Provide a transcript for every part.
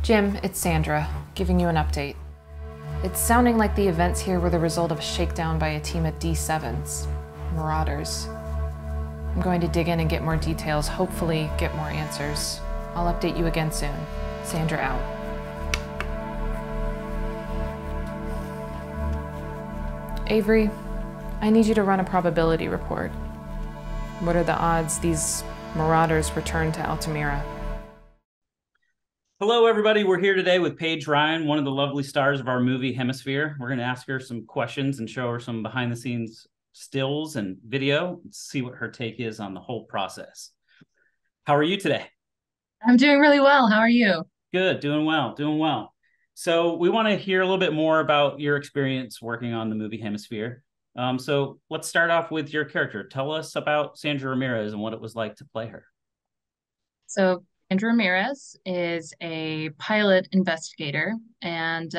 Jim, it's Sandra, giving you an update. It's sounding like the events here were the result of a shakedown by a team of D7s, Marauders. I'm going to dig in and get more details, hopefully get more answers. I'll update you again soon. Sandra out. Avery, I need you to run a probability report. What are the odds these Marauders return to Altamira? Hello, everybody. We're here today with Paige Rion, one of the lovely stars of our movie Hemisphere. We're going to ask her some questions and show her some behind-the-scenes stills and video, see what her take is on the whole process. How are you today? I'm doing really well. How are you? Good, doing well, doing well. So we want to hear a little bit more about your experience working on the movie Hemisphere. So let's start off with your character. Tell us about Sandra Ramirez and what it was like to play her. So, Sandra Ramirez is a pilot investigator. And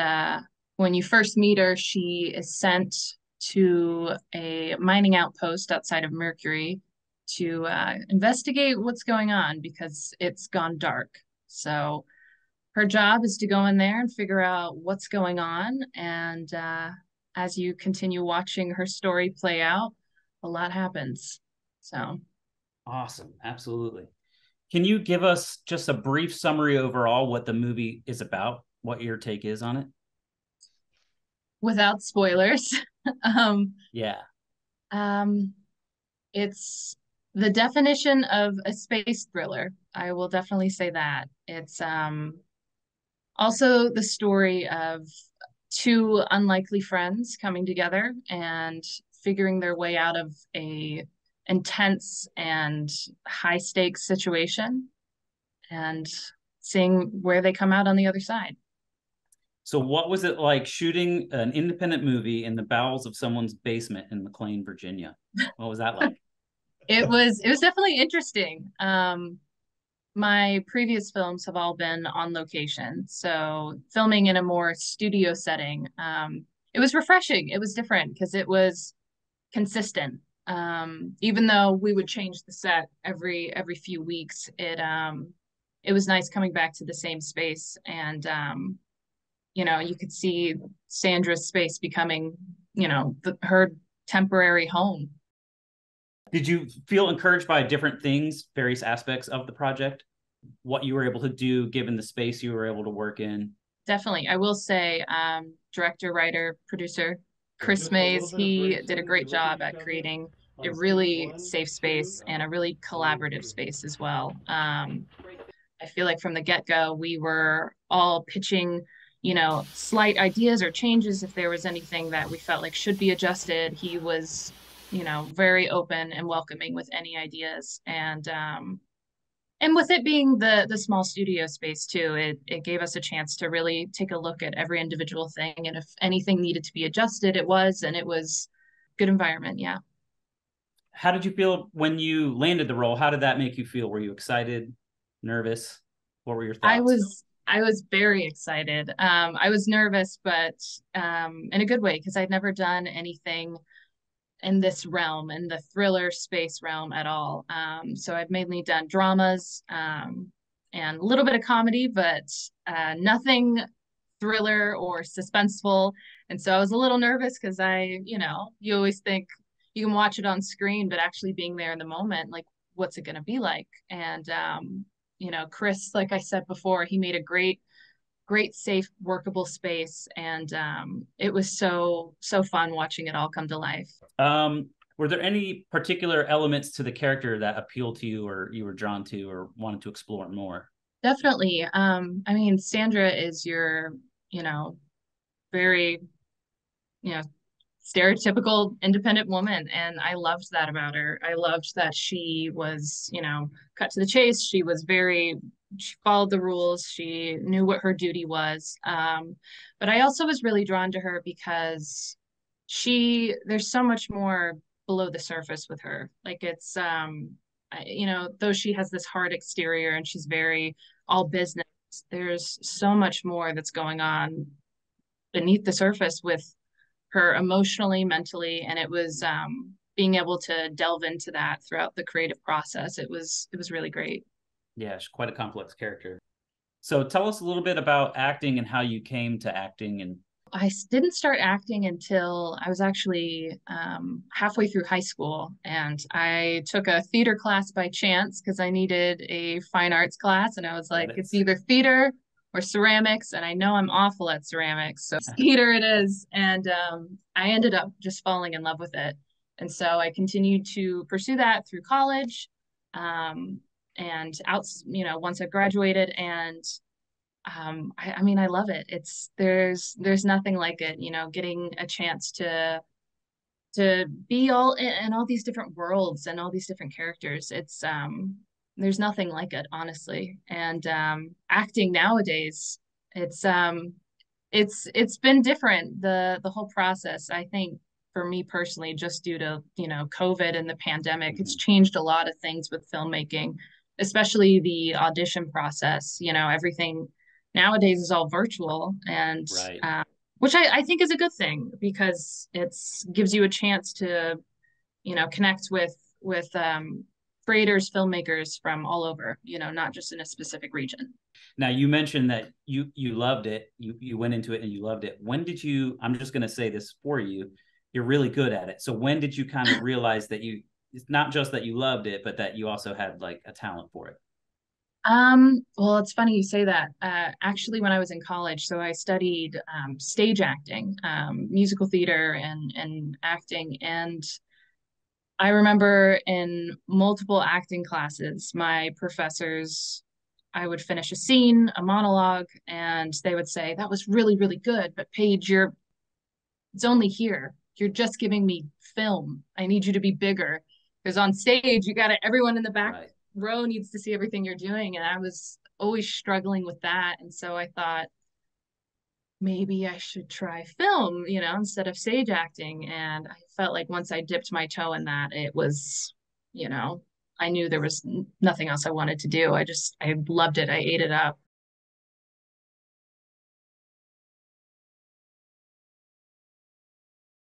when you first meet her, she is sent to a mining outpost outside of Mercury to investigate what's going on because it's gone dark. So, her job is to go in there and figure out what's going on. And as you continue watching her story play out, a lot happens. So Awesome, absolutely. Can you give us just a brief summary overall what the movie is about, what your take is on it? without spoilers, um, Yeah. um, it's the definition of a space thriller. I will definitely say that. It's also the story of two unlikely friends coming together and figuring their way out of a intense and high stakes situation and seeing where they come out on the other side. So what was it like shooting an independent movie in the bowels of someone's basement in McLean, Virginia? What was that like? It was definitely interesting. My previous films have all been on location, so filming in a more studio setting, it was refreshing. It was different because it was consistent. Even though we would change the set every few weeks, it was nice coming back to the same space, and you could see Sandra's space becoming, her temporary home. Did you feel encouraged by different things, various aspects of the project? What you were able to do given the space you were able to work in? Definitely. I will say, director, writer, producer, Chris Mays, he did a great job at creating a really safe space and a really collaborative space as well. I feel like from the get-go, we were all pitching, slight ideas or changes if there was anything that we felt like should be adjusted. He was, very open and welcoming with any ideas. And with it being the small studio space too, it gave us a chance to really take a look at every individual thing. And if anything needed to be adjusted, and it was good environment. Yeah. How did you feel when you landed the role? How did that make you feel? Were you excited, nervous? What were your I thoughts? was I was very excited. I was nervous, but in a good way, because I'd never done anything in this realm, in the thriller space realm at all. So I've mainly done dramas and a little bit of comedy, but nothing thriller or suspenseful. And so I was a little nervous because you always think you can watch it on screen, but actually being there in the moment, like, what's it going to be like? And, Chris, like I said before, he made a great, safe, workable space. And it was so fun watching it all come to life. Were there any particular elements to the character that appealed to you or you were drawn to or wanted to explore more? Definitely. I mean, Sandra is your, very, you know, stereotypical independent woman. And I loved that about her. I loved that she was, cut to the chase. She followed the rules. She knew what her duty was. But I also was really drawn to her because there's so much more below the surface with her. Like though she has this hard exterior and she's very all business, there's so much more that's going on beneath the surface with her emotionally, mentally, and it was being able to delve into that throughout the creative process. It was really great. Yeah, she's quite a complex character. So tell us a little bit about acting and how you came to acting. And I didn't start acting until I was actually halfway through high school, and I took a theater class by chance because I needed a fine arts class, and I was like, it's credits. either theater or ceramics, and I know I'm awful at ceramics, so theater it is. And I ended up just falling in love with it, and so I continued to pursue that through college, um, and once I graduated. And I mean, I love it. There's nothing like it, getting a chance to be all in all these different worlds and all these different characters. There's nothing like it, honestly. And acting nowadays, it's um it's been different, the whole process. I think for me personally, just due to, COVID and the pandemic, it's Mhm. changed a lot of things with filmmaking, especially the audition process. Everything nowadays is all virtual, and Right. which I think is a good thing because it's gives you a chance to, connect with creators, filmmakers from all over, not just in a specific region. Now you mentioned that you loved it. You went into it and you loved it. When did you? I'm just going to say this for you. You're really good at it. So when did you kind of realize that it's not just that you loved it, but that you also had like a talent for it? Well, it's funny you say that. Actually, when I was in college, so I studied stage acting, musical theater, and acting. And I remember in multiple acting classes, my professors, I would finish a scene, a monologue, and they would say, "That was really, really good, but Paige, it's only here. You're just giving me film. I need you to be bigger." Because on stage, everyone in the back Right. row needs to see everything you're doing. And I was always struggling with that. And so I thought maybe I should try film, instead of stage acting. And I felt like once I dipped my toe in that, it was, you know, I knew there was nothing else I wanted to do. I loved it. I ate it up.